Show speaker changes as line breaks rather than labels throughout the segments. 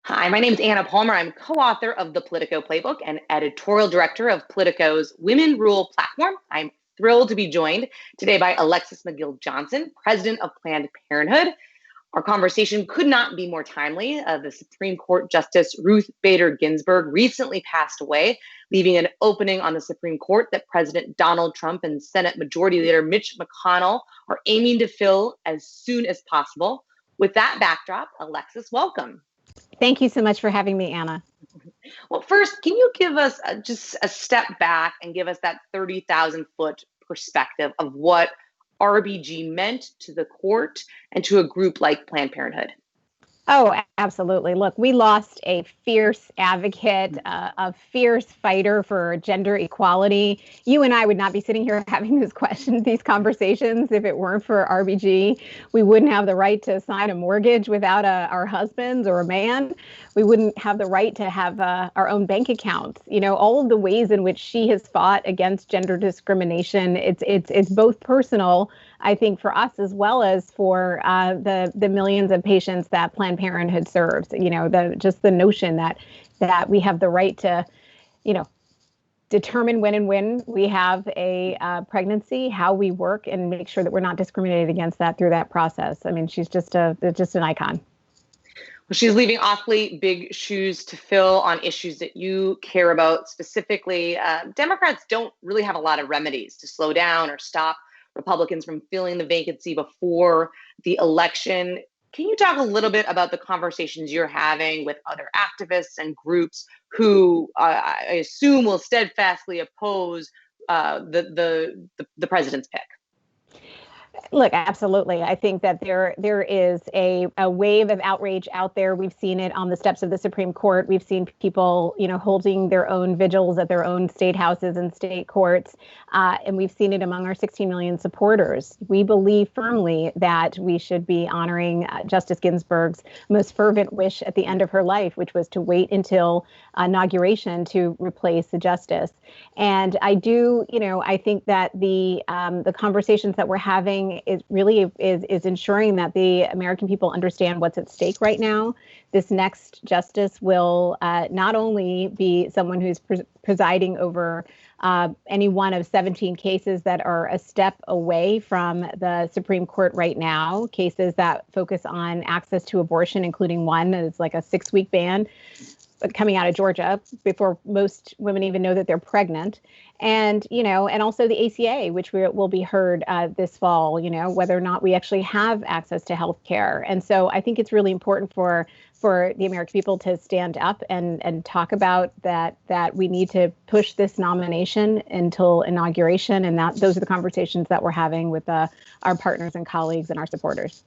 Hi, my name is Anna Palmer. I'm co-author of the Politico Playbook and editorial director of Politico's Women Rule platform. I'm thrilled to be joined today by Alexis McGill Johnson, president of Planned Parenthood. Our conversation could not be more timely. The Supreme Court Justice Ruth Bader Ginsburg recently passed away, leaving an opening on the Supreme Court that President Donald Trump and Senate Majority Leader Mitch McConnell are aiming to fill as soon as possible. With that backdrop, Alexis, welcome.
Thank you so much for having me, Anna.
Well, first, can you give us just a step back and give us that 30,000-foot perspective of what RBG meant to the court and to a group like Planned Parenthood?
Oh, absolutely. Look, we lost a fierce advocate, a fierce fighter for gender equality. You and I would not be sitting here having these conversations if it weren't for RBG. We wouldn't have the right to sign a mortgage without our husbands or a man. We wouldn't have the right to have our own bank accounts. You know, all of the ways in which she has fought against gender discrimination. It's both personal, I think, for us as well as for the millions of patients that Planned Parenthood serves. You know, the notion that we have the right to, determine when and when we have a pregnancy, how we work, and make sure that we're not discriminated against that through that process. I mean, she's just an icon.
Well, she's leaving awfully big shoes to fill on issues that you care about specifically. Democrats don't really have a lot of remedies to slow down or stop Republicans from filling the vacancy before the election. Can you talk a little bit about the conversations you're having with other activists and groups who I assume will steadfastly oppose the president's pick?
Look, absolutely. I think that there is a wave of outrage out there. We've seen it on the steps of the Supreme Court. We've seen people, holding their own vigils at their own state houses and state courts. And we've seen it among our 16 million supporters. We believe firmly that we should be honoring Justice Ginsburg's most fervent wish at the end of her life, which was to wait until inauguration to replace the justice. And I think that the conversations that we're having is ensuring that the American people understand what's at stake right now. This next justice will not only be someone who's presiding over any one of 17 cases that are a step away from the Supreme Court right now, cases that focus on access to abortion, including one that is like a 6-week ban coming out of Georgia before most women even know that they're pregnant. And, and also the ACA, which will be heard this fall, whether or not we actually have access to health care. And so I think it's really important for the American people to stand up and talk about that we need to push this nomination until inauguration. And those are the conversations that we're having with our partners and colleagues and our supporters.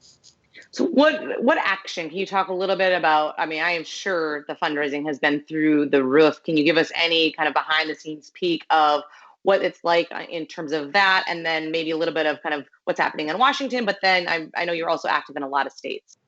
So what action can you talk a little bit about? I mean, I am sure the fundraising has been through the roof. Can you give us any kind of behind the scenes peek of what it's like in terms of that, and then maybe a little bit of kind of what's happening in Washington? But then I know you're also active in a lot of states.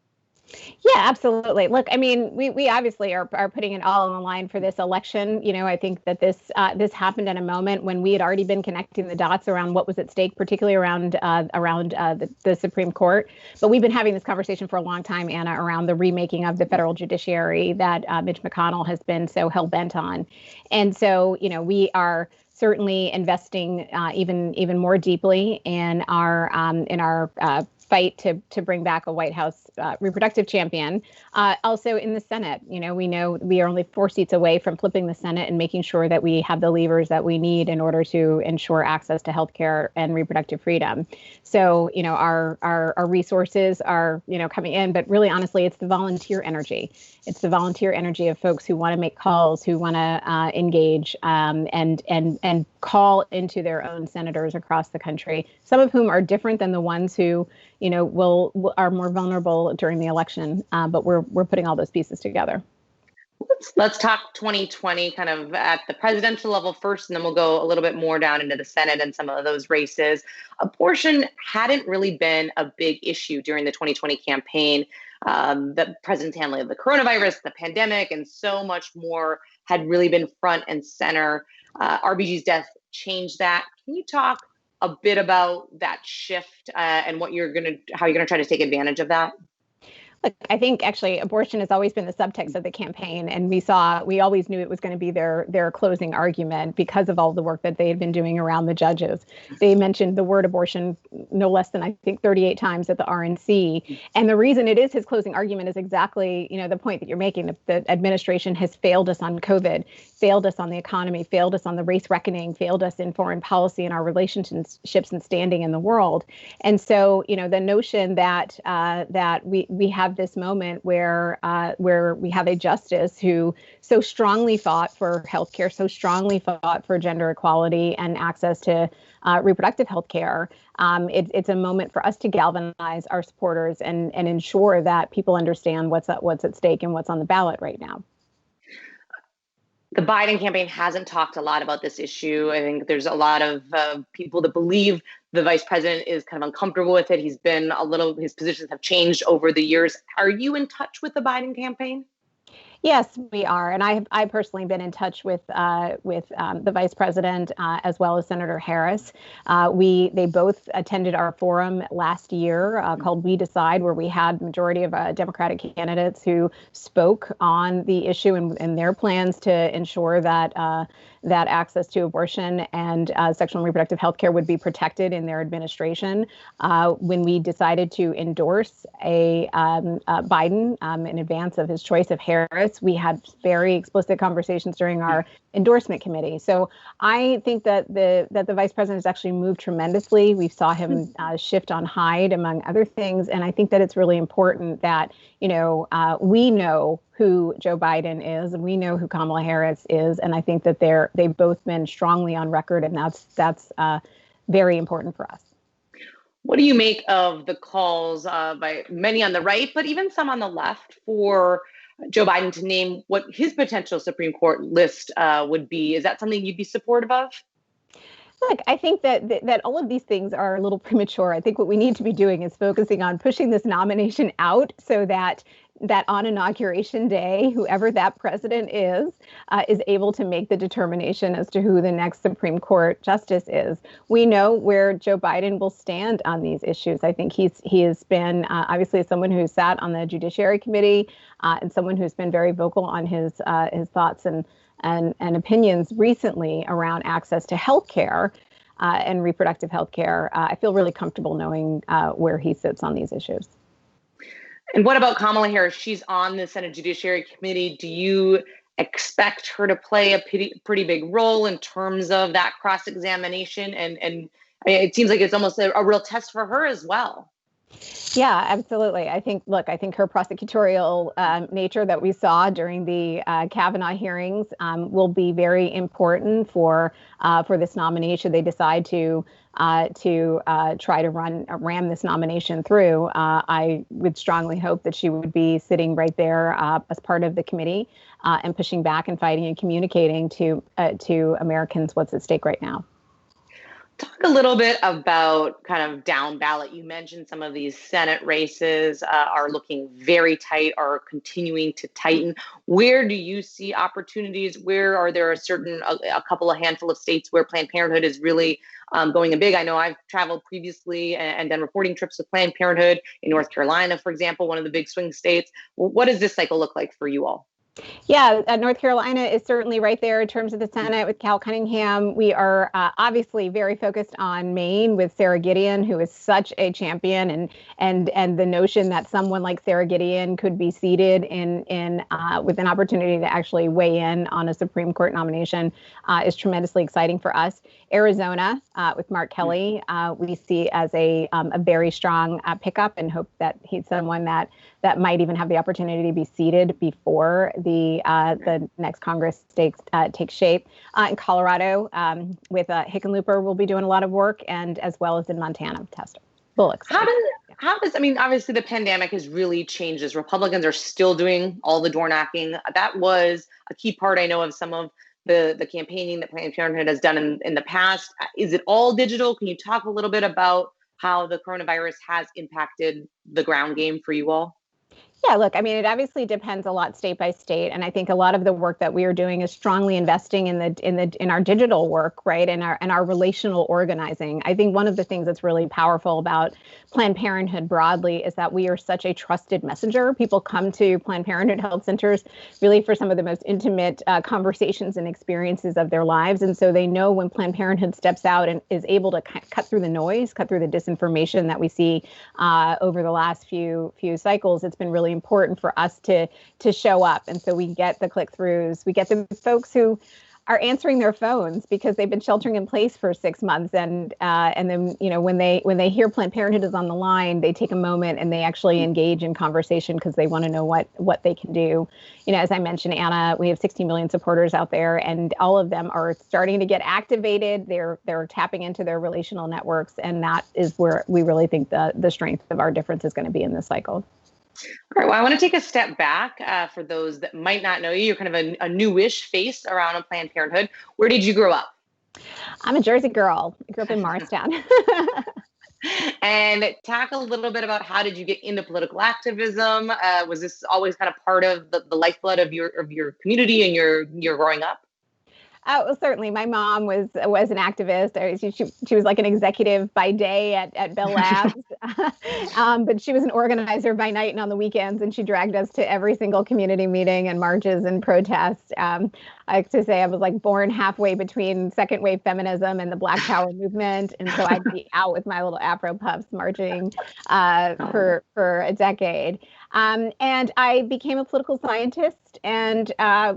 Yeah, absolutely. Look, I mean, we obviously are putting it all on the line for this election. I think that this happened at a moment when we had already been connecting the dots around what was at stake, particularly around the Supreme Court. But we've been having this conversation for a long time, Anna, around the remaking of the federal judiciary that Mitch McConnell has been so hell bent on. And so, we are certainly investing even more deeply in our fight to bring back a White House reproductive champion. Also in the Senate, we know we are only 4 seats away from flipping the Senate and making sure that we have the levers that we need in order to ensure access to health care and reproductive freedom. So, our resources are, coming in, but really, honestly, it's the volunteer energy. It's the volunteer energy of folks who want to make calls, who want to engage and call into their own senators across the country, some of whom are different than the ones who, are more vulnerable during the election. But we're putting all those pieces together.
Let's talk 2020 kind of at the presidential level first, and then we'll go a little bit more down into the Senate and some of those races. Abortion hadn't really been a big issue during the 2020 campaign. The president's handling of the coronavirus, the pandemic, and so much more had really been front and center. RBG's death changed that. Can you talk a bit about that shift and how you're going to try to take advantage of that?
Look, I think actually abortion has always been the subtext of the campaign, and we always knew it was going to be their closing argument because of all the work that they had been doing around the judges. They mentioned the word abortion no less than, I think, 38 times at the RNC, and the reason it is his closing argument is exactly, the point that you're making. The administration has failed us on COVID, failed us on the economy, failed us on the race reckoning, failed us in foreign policy and our relationships and standing in the world. And so, the notion that we have this moment where we have a justice who so strongly fought for healthcare, so strongly fought for gender equality and access to reproductive health care. It's a moment for us to galvanize our supporters and ensure that people understand what's at stake and what's on the ballot right now.
The Biden campaign hasn't talked a lot about this issue. I think there's a lot of people that believe the vice president is kind of uncomfortable with it. His positions have changed over the years. Are you in touch with the Biden campaign?
Yes, we are, and I've personally been in touch with the vice president as well as Senator Harris. They both attended our forum last year called We Decide, where we had majority of Democratic candidates who spoke on the issue and their plans to ensure that that access to abortion and sexual and reproductive health care would be protected in their administration. When we decided to endorse Biden in advance of his choice of Harris, we had very explicit conversations during our endorsement committee. So I think that the vice president has actually moved tremendously. We saw him shift on Hyde, among other things. And I think that it's really important that, we know who Joe Biden is and we know who Kamala Harris is. And I think that they've both been strongly on record, and that's very important for us.
What do you make of the calls by many on the right, but even some on the left, for Joe Biden to name what his potential Supreme Court list would be? Is that something you'd be supportive of?
Look, I think that all of these things are a little premature. I think what we need to be doing is focusing on pushing this nomination out so that on Inauguration Day, whoever that president is able to make the determination as to who the next Supreme Court justice is. We know where Joe Biden will stand on these issues. I think he has been obviously someone who sat on the Judiciary Committee and someone who's been very vocal on his thoughts and opinions recently around access to health care and reproductive health care. I feel really comfortable knowing where he sits on these issues.
And what about Kamala Harris? She's on the Senate Judiciary Committee. Do you expect her to play a pretty big role in terms of that cross-examination? And I mean, it seems like it's almost a real test for her as well.
Yeah, absolutely. I think her prosecutorial nature that we saw during the Kavanaugh hearings will be very important for this nomination. They decide to try to ram this nomination through. I would strongly hope that she would be sitting right there as part of the committee and pushing back and fighting and communicating to Americans what's at stake right now.
Talk a little bit about kind of down ballot. You mentioned some of these Senate races are looking very tight, are continuing to tighten. Where do you see opportunities? Where are there a handful of states where Planned Parenthood is really going big? I know I've traveled previously and done reporting trips with Planned Parenthood in North Carolina, for example, one of the big swing states. What does this cycle look like for you all?
Yeah, North Carolina is certainly right there in terms of the Senate with Cal Cunningham. We are obviously very focused on Maine with Sarah Gideon, who is such a champion, and the notion that someone like Sarah Gideon could be seated with an opportunity to actually weigh in on a Supreme Court nomination is tremendously exciting for us. Arizona with Mark Kelly, we see as a very strong pickup, and hope that he's someone that might even have the opportunity to be seated before the next Congress takes shape. In Colorado, with Hickenlooper, we'll be doing a lot of work, and as well as in Montana, Tester. Bullocks.
I mean, obviously the pandemic has really changed this. Republicans are still doing all the door knocking. That was a key part, I know, of some of the campaigning that Planned Parenthood has done in the past. Is it all digital? Can you talk a little bit about how the coronavirus has impacted the ground game for you all?
Yeah, look, I mean, it obviously depends a lot state by state, and I think a lot of the work that we are doing is strongly investing in our digital work, right, and our relational organizing. I think one of the things that's really powerful about Planned Parenthood broadly is that we are such a trusted messenger. People come to Planned Parenthood health centers really for some of the most intimate conversations and experiences of their lives, and so they know when Planned Parenthood steps out and is able to cut through the noise, cut through the disinformation that we see over the last few cycles. It's been really important for us to show up, and so we get the click-throughs, we get the folks who are answering their phones because they've been sheltering in place for 6 months, and then when they hear Planned Parenthood is on the line, they take a moment and they actually engage in conversation because they want to know what they can do. As I mentioned, Anna, we have 16 million supporters out there, and all of them are starting to get activated. They're tapping into their relational networks, and that is where we really think the strength of our difference is going to be in this cycle.
All right. Well, I want to take a step back for those that might not know you. You're kind of a newish face around a Planned Parenthood. Where did you grow up?
I'm a Jersey girl. I grew up in Morristown.
And talk a little bit about how did you get into political activism? Was this always kind of part of the lifeblood of your community and your growing up?
Well, certainly. My mom was an activist. She was like an executive by day at Bell Labs, but she was an organizer by night and on the weekends, and she dragged us to every single community meeting and marches and protests. I like to say I was like born halfway between second wave feminism and the Black Power movement, and so I'd be out with my little Afro puffs marching for a decade. And I became a political scientist and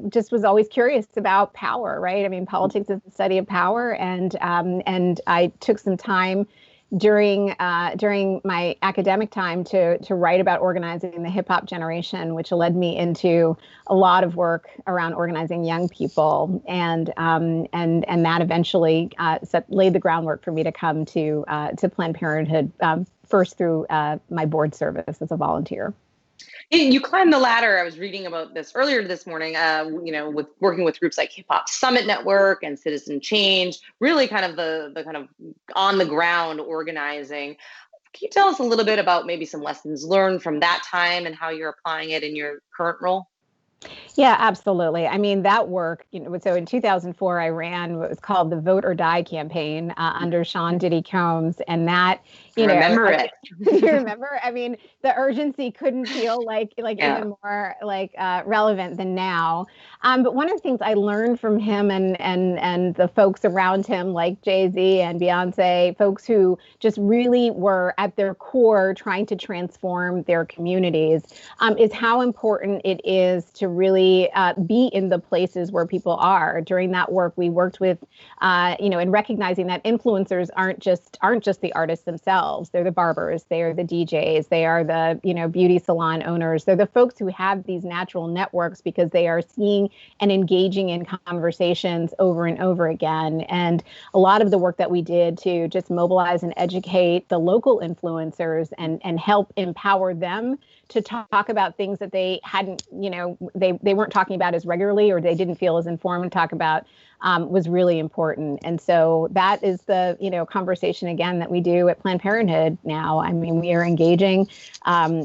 just was always curious about power, right? I mean, politics is the study of power, and I took some time during my academic time to write about organizing the hip hop generation, which led me into a lot of work around organizing young people, and that eventually laid the groundwork for me to come to Planned Parenthood first through my board service as a volunteer.
You climbed the ladder. I was reading about this earlier this morning, with working with groups like Hip Hop Summit Network and Citizen Change, really kind of the kind of on the ground organizing. Can you tell us a little bit about maybe some lessons learned from that time and how you're applying it in your current role?
Yeah, absolutely. I mean, that work, so in 2004, I ran what was called the Vote or Die campaign under Sean Diddy Combs. And that,
remember it.
You remember? I mean, the urgency couldn't feel like even more relevant than now. But one of the things I learned from him and the folks around him, like Jay-Z and Beyonce, folks who just really were at their core trying to transform their communities, is how important it is to really be in the places where people are. During that work, we worked with, in recognizing that influencers aren't just the artists themselves. They're the barbers, they are the DJs, they are the, beauty salon owners. They're the folks who have these natural networks because they are seeing and engaging in conversations over and over again. And a lot of the work that we did to just mobilize and educate the local influencers and help empower them to talk about things that they hadn't, they weren't talking about as regularly, or they didn't feel as informed to talk about, was really important. And so that is the, conversation again that we do at Planned Parenthood now. I mean, we are engaging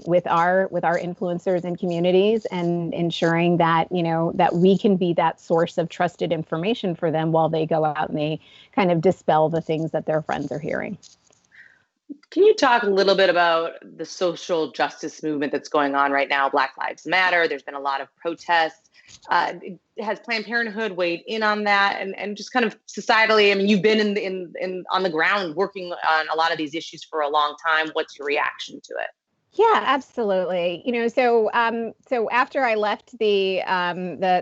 with our influencers and communities and ensuring that, that we can be that source of trusted information for them while they go out and they kind of dispel the things that their friends are hearing.
Can you talk a little bit about the social justice movement that's going on right now? Black Lives Matter. There's been a lot of protests. Has Planned Parenthood weighed in on that? And just kind of societally, I mean, you've been in on the ground working on a lot of these issues for a long time. What's your reaction to it?
Yeah, absolutely. So after I left the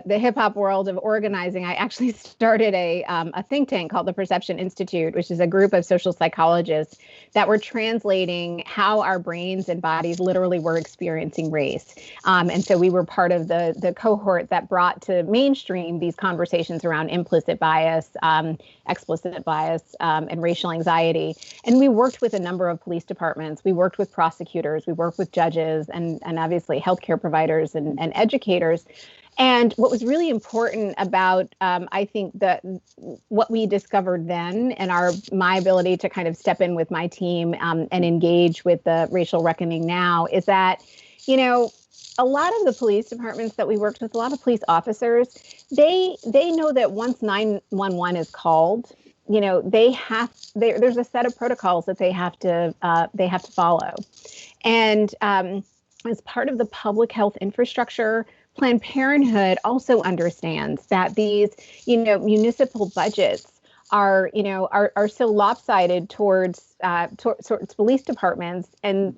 hip hop world of organizing, I actually started a think tank called the Perception Institute, which is a group of social psychologists that were translating how our brains and bodies literally were experiencing race. And so we were part of the cohort that brought to mainstream these conversations around implicit bias, explicit bias, and racial anxiety. And we worked with a number of police departments. We worked with prosecutors. We work with judges and obviously healthcare providers and educators. And what was really important about, I think, what we discovered then and my ability to kind of step in with my team and engage with the racial reckoning now is that, a lot of the police departments that we worked with, a lot of police officers, they know that once 911 is called, there's a set of protocols that they have to follow. And as part of the public health infrastructure, Planned Parenthood also understands that these, municipal budgets are so lopsided towards police departments, and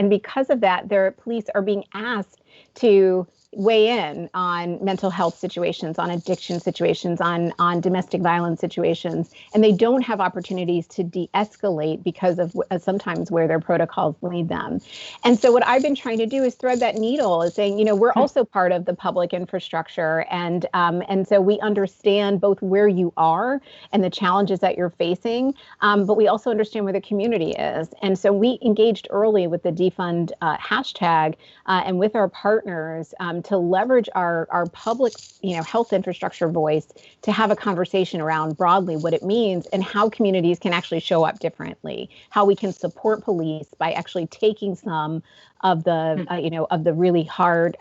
because of that, their police are being asked to weigh in on mental health situations, on addiction situations, on domestic violence situations, and they don't have opportunities to de-escalate because of sometimes where their protocols lead them. And so what I've been trying to do is thread that needle, is saying, we're also part of the public infrastructure, and so we understand both where you are and the challenges that you're facing, but we also understand where the community is. And so we engaged early with the defund hashtag and with our partners to leverage our public, health infrastructure voice to have a conversation around broadly what it means and how communities can actually show up differently, how we can support police by actually taking some of the, of the really hard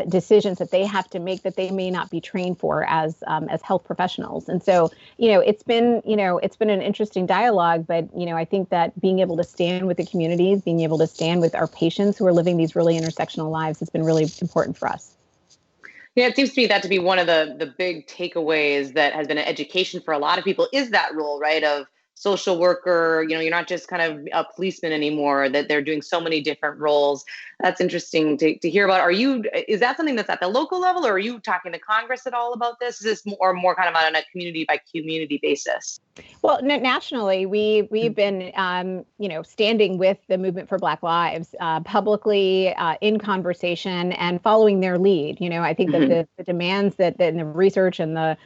decisions that they have to make that they may not be trained for as health professionals. And so, it's been an interesting dialogue, but, I think that being able to stand with the communities, being able to stand with our patients who are living these really intersectional lives has been really important for us.
Yeah, it seems to me that to be one of the big takeaways that has been an education for a lot of people is that role, right, of social worker. You're not just kind of a policeman anymore, that they're doing so many different roles. That's interesting to hear about. Is that something that's at the local level, or are you talking to Congress at all about this? Is this more kind of on a community by community basis?
Well, nationally, we've been, standing with the Movement for Black Lives publicly in conversation and following their lead. I think that the demands that and the research and the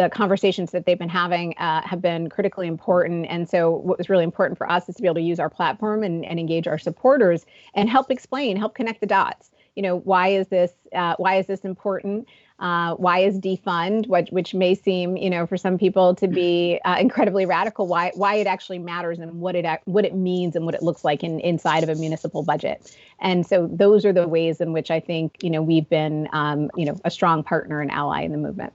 conversations that they've been having have been critically important. And so what was really important for us is to be able to use our platform and engage our supporters and help connect the dots. Why is this important? Why is defund, which may seem, for some people to be incredibly radical, why it actually matters and what it means and what it looks like inside of a municipal budget. And so those are the ways in which I think, we've been, a strong partner and ally in the movement.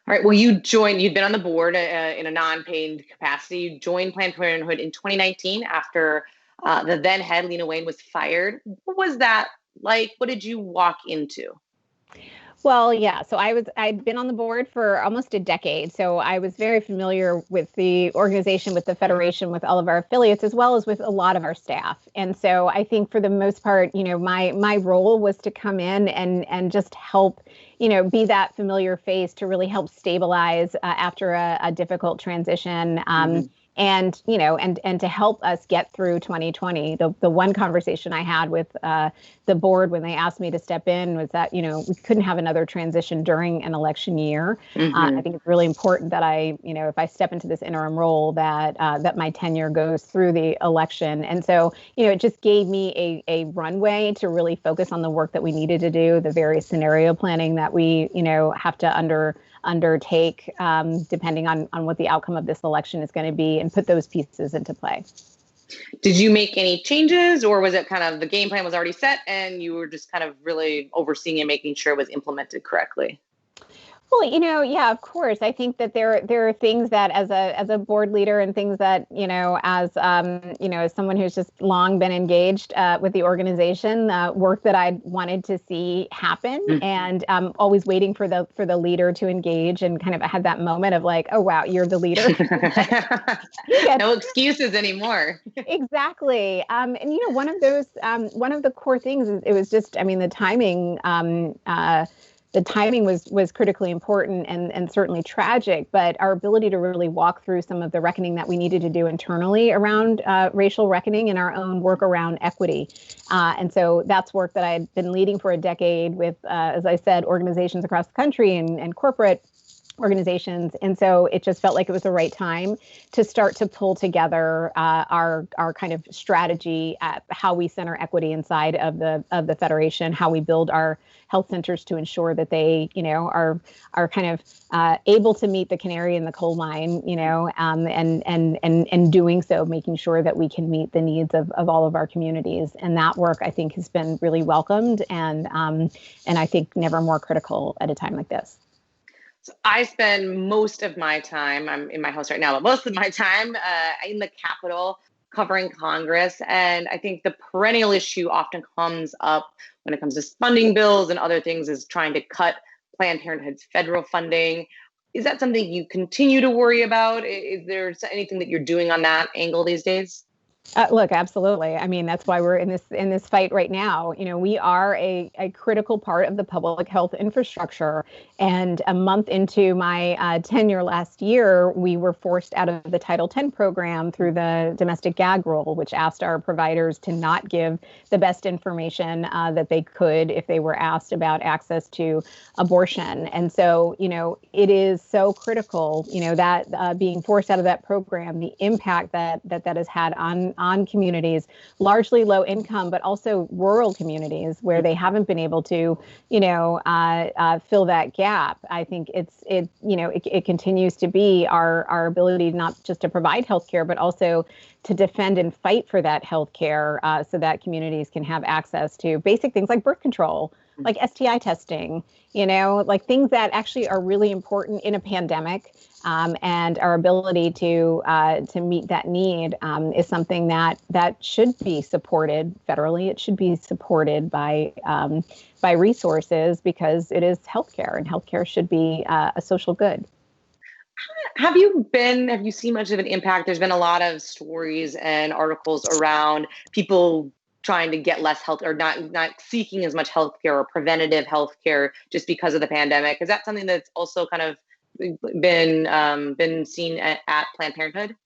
All right. Well, you'd been on the board in a non-paid capacity. You joined Planned Parenthood in 2019 after the then head, Lena Wayne, was fired. What was that like? What did you walk into?
Well, yeah. So I'd been on the board for almost a decade. So I was very familiar with the organization, with the Federation, with all of our affiliates, as well as with a lot of our staff. And so I think for the most part, my role was to come in and just help, be that familiar face to really help stabilize after a difficult transition. And to help us get through 2020. The one conversation I had with the board when they asked me to step in was that, we couldn't have another transition during an election year. I think it's really important that if I step into this interim role, that my tenure goes through the election. And so, it just gave me a runway to really focus on the work that we needed to do, the various scenario planning that we, have to undertake depending on what the outcome of this election is going to be, and put those pieces into play.
Did you make any changes, or was it kind of the game plan was already set and you were just kind of really overseeing and making sure it was implemented correctly?
Well, yeah, of course. I think that there are things that as a board leader and things that, as someone who's just long been engaged with the organization, work that I wanted to see happen, and always waiting for the leader to engage, and kind of had that moment of like, oh, wow, you're the leader.
No excuses anymore.
Exactly. And, one of the core things is it was just, the timing. The timing was critically important and certainly tragic, but our ability to really walk through some of the reckoning that we needed to do internally around racial reckoning and our own work around equity. And so that's work that I had been leading for a decade with, as I said, organizations across the country and corporate organizations. And so it just felt like it was the right time to start to pull together our kind of strategy at how we center equity inside of the federation, how we build our health centers to ensure that they, are kind of able to meet the canary in the coal mine, and doing so, making sure that we can meet the needs of all of our communities. And that work, I think, has been really welcomed and I think never more critical at a time like this.
So I spend most of my time, I'm in my house right now, but most of my time in the Capitol covering Congress. And I think the perennial issue often comes up when it comes to funding bills and other things is trying to cut Planned Parenthood's federal funding. Is that something you continue to worry about? Is there anything that you're doing on that angle these days?
Look, absolutely. I mean, that's why we're in this fight right now. We are a critical part of the public health infrastructure. And a month into my tenure last year, we were forced out of the Title X program through the domestic gag rule, which asked our providers to not give the best information that they could if they were asked about access to abortion. And so, it is so critical, that being forced out of that program, the impact that has had on communities, largely low income, but also rural communities where they haven't been able to, fill that gap. I think it continues to be our ability not just to provide healthcare, but also to defend and fight for that healthcare so that communities can have access to basic things like birth control, like STI testing, like things that actually are really important in a pandemic. And our ability to meet that need is something that should be supported federally. It should be supported by resources because it is healthcare, and healthcare should be a social good.
Have you seen much of an impact? There's been a lot of stories and articles around people trying to get less health or not seeking as much healthcare or preventative healthcare just because of the pandemic. Is that something that's also kind of been seen at Planned Parenthood?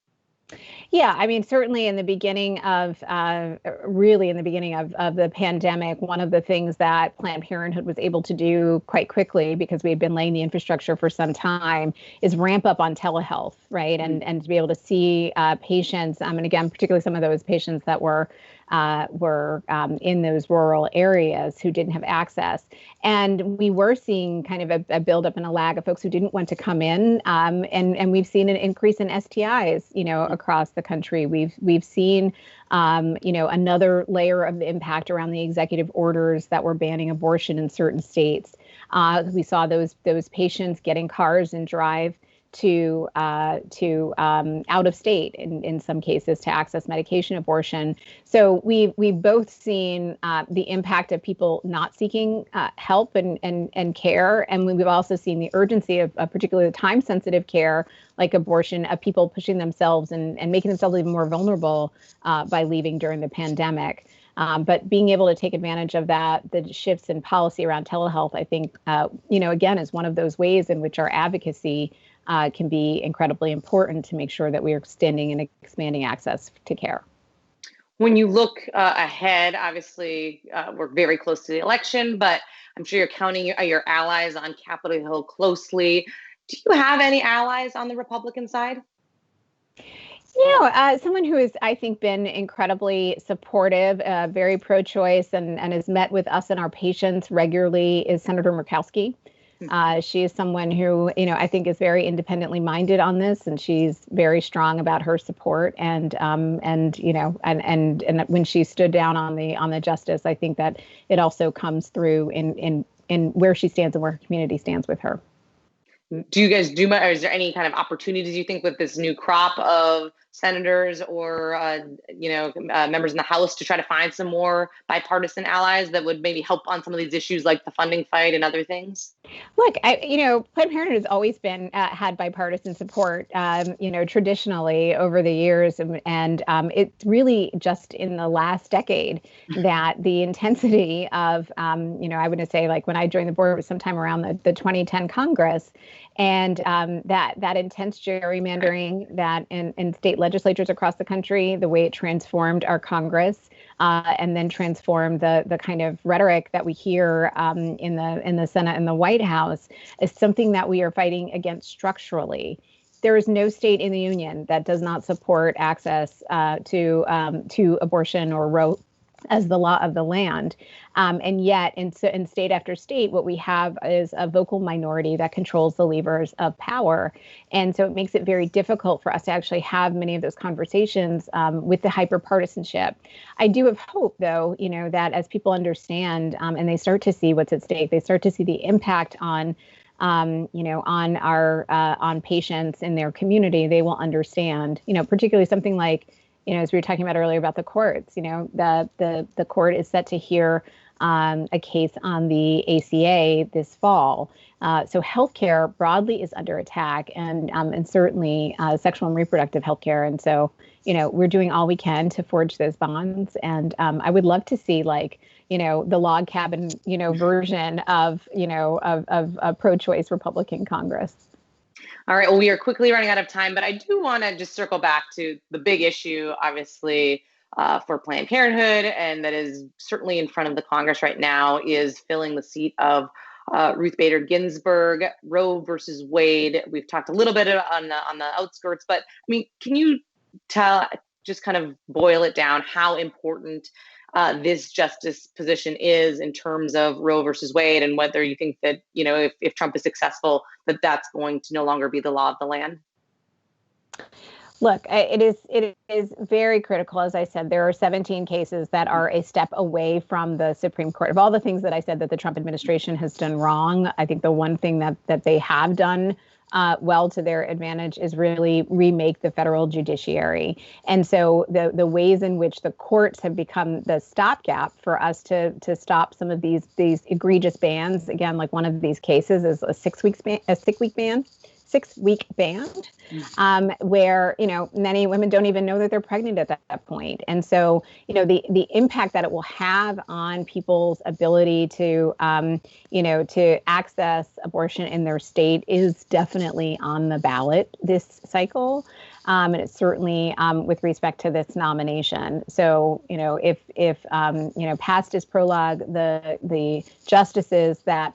Yeah, I mean, certainly in the beginning of the pandemic, one of the things that Planned Parenthood was able to do quite quickly, because we had been laying the infrastructure for some time, is ramp up on telehealth, right? Mm-hmm. And to be able to see patients, and again, particularly some of those patients that were in those rural areas who didn't have access. And we were seeing kind of a buildup and a lag of folks who didn't want to come in. And we've seen an increase in STIs, across the country. We've seen, another layer of the impact around the executive orders that were banning abortion in certain states. We saw those patients get in cars and drive to out of state in some cases to access medication abortion. So we've both seen the impact of people not seeking help and care, and we've also seen the urgency of particularly time sensitive care like abortion, of people pushing themselves and making themselves even more vulnerable by leaving during the pandemic. But being able to take advantage of that, the shifts in policy around telehealth, I think, again, is one of those ways in which our advocacy can be incredibly important to make sure that we are extending and expanding access to care.
When you look ahead, obviously, we're very close to the election, but I'm sure you're counting your allies on Capitol Hill closely. Do you have any allies on the Republican side?
Someone who has, I think, been incredibly supportive, very pro-choice, and has met with us and our patients regularly is Senator Murkowski. She is someone who, I think is very independently minded on this, and she's very strong about her support. And when she stood down on the justice, I think that it also comes through in where she stands and where her community stands with her.
Do you guys do much, or is there any kind of opportunities you think with this new crop of senators or, members in the House to try to find some more bipartisan allies that would maybe help on some of these issues like the funding fight and other things?
Look, Planned Parenthood has always been had bipartisan support, traditionally over the years. And it's really just in the last decade that the intensity of, I would say like when I joined the board, it was sometime around the 2010 Congress. And that intense gerrymandering that in state legislatures across the country, the way it transformed our Congress, and then transform the kind of rhetoric that we hear in the Senate and the White House is something that we are fighting against structurally. There is no state in the union that does not support access to abortion or Roe as the law of the land. And yet, in state after state, what we have is a vocal minority that controls the levers of power. And so it makes it very difficult for us to actually have many of those conversations with the hyperpartisanship. I do have hope, though, that as people understand and they start to see what's at stake, they start to see the impact on on patients in their community, they will understand, particularly something like, as we were talking about earlier about the courts, the court is set to hear a case on the ACA this fall. So healthcare broadly is under attack, and certainly sexual and reproductive healthcare. And so, we're doing all we can to forge those bonds. And I would love to see the log cabin, version of a pro-choice Republican Congress.
All right. Well, we are quickly running out of time, but I do want to just circle back to the big issue, obviously, for Planned Parenthood, and that is certainly in front of the Congress right now, is filling the seat of Ruth Bader Ginsburg. Roe versus Wade. We've talked a little bit on the outskirts, but I mean, can you just kind of boil it down how important this justice position is in terms of Roe versus Wade, and whether you think that, if Trump is successful, that's going to no longer be the law of the land?
Look, it is very critical. As I said, there are 17 cases that are a step away from the Supreme Court. Of all the things that I said that the Trump administration has done wrong, I think the one thing that they have done well to their advantage is really remake the federal judiciary. And so the ways in which the courts have become the stopgap for us to stop some of these egregious bans, again, like one of these cases is a 6 week ban, where, many women don't even know that they're pregnant at that point. And so, the impact that it will have on people's ability to access abortion in their state is definitely on the ballot this cycle. And it's certainly with respect to this nomination. So, if past his prologue, the justices that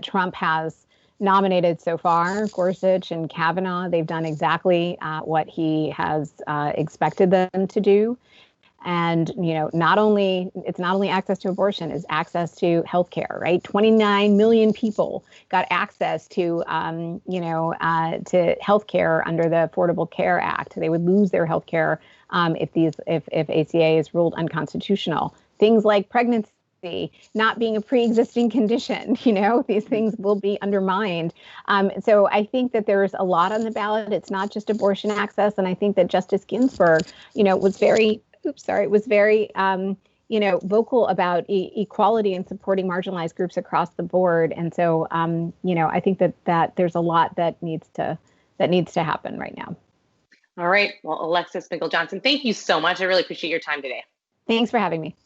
Trump has nominated so far, Gorsuch and Kavanaugh, they've done exactly what he has expected them to do. And, it's not only access to abortion, it's access to healthcare, right? 29 million people got access to healthcare under the Affordable Care Act. They would lose their healthcare if ACA is ruled unconstitutional. Things like pregnancy not being a pre-existing condition, these things will be undermined. So I think that there's a lot on the ballot. It's not just abortion access. And I think that Justice Ginsburg, was very vocal about equality and supporting marginalized groups across the board. And so, I think that there's a lot that needs to happen right now.
All right. Well, Alexis McGill Johnson, thank you so much. I really appreciate your time today.
Thanks for having me.